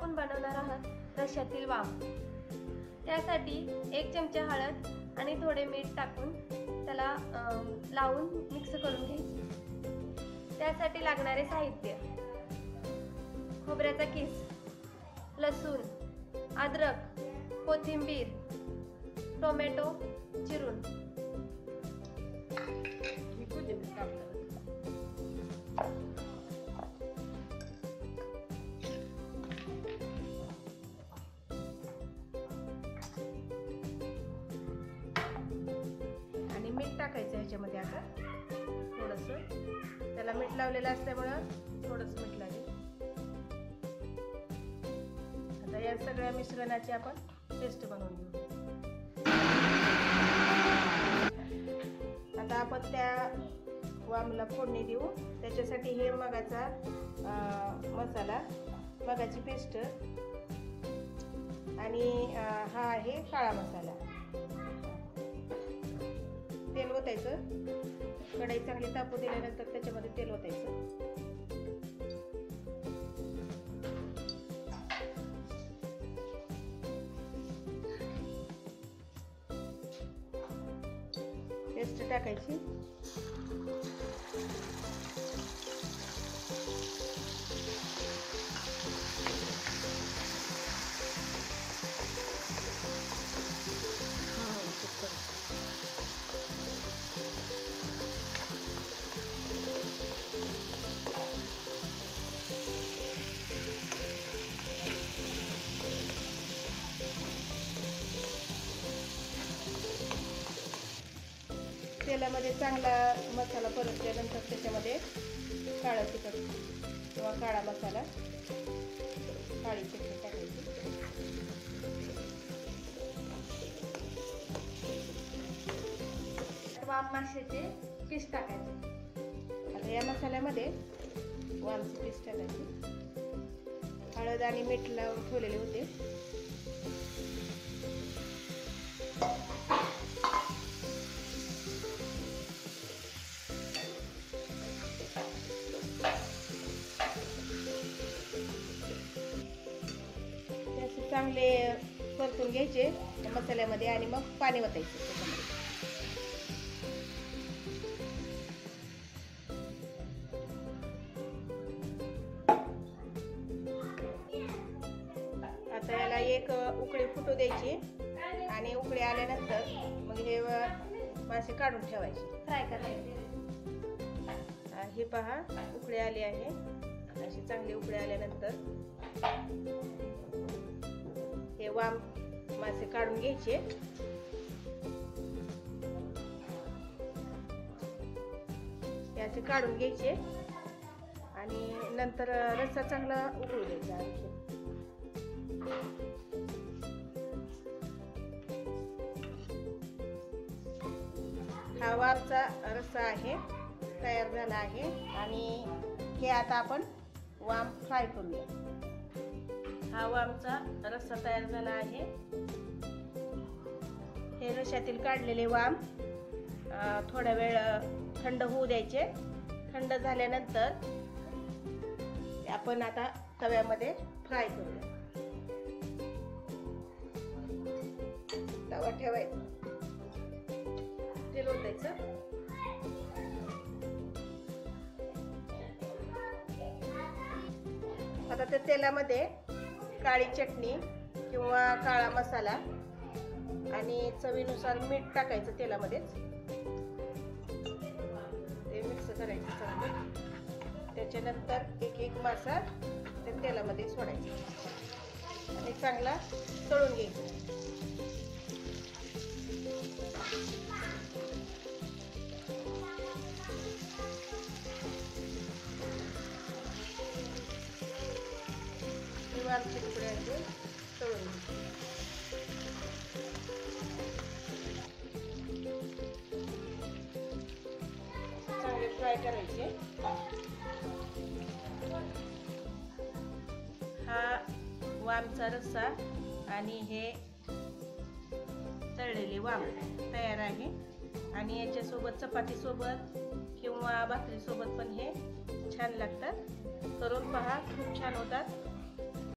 टाकून बनवणार आहात रश्श्यातील वाम। त्यासाठी 1 चमचा हळद आणि थोडे मीठ टाकून त्याला लावून मिक्स करून घ्यायचे। त्यासाठी लागणारे साहित्य: खोबऱ्याचा किस, लसूण, अद्रक, कोथिंबीर, टोमॅटो चिरून। आणि मीठ टाकायचं ह्याच्यामध्ये। आता थोडंसं त्याला मीठ लावलेलं असल्यामुळं थोडंसं मीठ लागेल। आता या सगळ्या मिश्रणाची आपण पेस्ट बनवून घेऊ। आता आपण त्या वामला फोडणी देऊ। त्याच्यासाठी हे मगाचा मसाला, मगाची पेस्ट आणि हा आहे काळा मसाला। तेल ओतायचं, कढई चांगली तापू दिल्यानंतर त्याच्यामध्ये तेल ओतायचं। पेस्ट टाकायची, तेलामध्ये चांगला मसाला परतल्यानंतर त्याच्यामध्ये काळं तिखट किंवा काळा मसाला, काळी चटणी टाकायची। वाम माशाचे पीस टाकायचे। आता या मसाल्यामध्ये वामची पेस्ट टाकायची। हळद आणि मीठ लावून ठेवलेले होते। चांगले परतून घ्यायचे मसाल्यामध्ये आणि मग पाणी ओतायचं त्याच्यामध्ये। आता याला एक उकळी फुटू द्यायची आणि उकळी आल्यानंतर मग हे मासे काढून ठेवायचे, फ्राय करायचे। हे पहा उकळी आली आहे। अशी चांगली उकळी आल्यानंतर हे वाम मासे काढून घ्यायचे। याचे काढून घ्यायचे आणि नंतर रस्सा चांगला उकळू द्यायचा आणखी। हा वामचा रस्सा आहे, तयार झाला आहे। आणि हे आता आपण वाम फ्राय करूया। हा वामचा रस्सा तयार झाला आहे। हे रश्श्यातील काढलेले वाम थोडा वेळ थंड होऊ द्यायचे। थंड झाल्यानंतर आपण आता तव्यामध्ये फ्राय करूया। तवा ठेवायचा, तेल ओतायचं, आता त्या तेलामध्ये काळी चटणी किंवा काळा मसाला आणि चवीनुसार मीठ टाकायचं तेलामध्येच। ते मिक्स करायचं चांगलं। त्याच्यानंतर एक एक मासा त्या तेलामध्ये सोडायचा आणि चांगला तळून घ्यायचा। वामचे तुकडे असे तळून घ्यायचे। चांगले फ्राय करायचे। हा वामचा रस्सा आणि हे तळलेले वाम तयार आहे। आणि याच्यासोबत चपातीसोबत किंवा भाकरीसोबत पण हे छान लागतात। करून पहा, खूप छान होतात।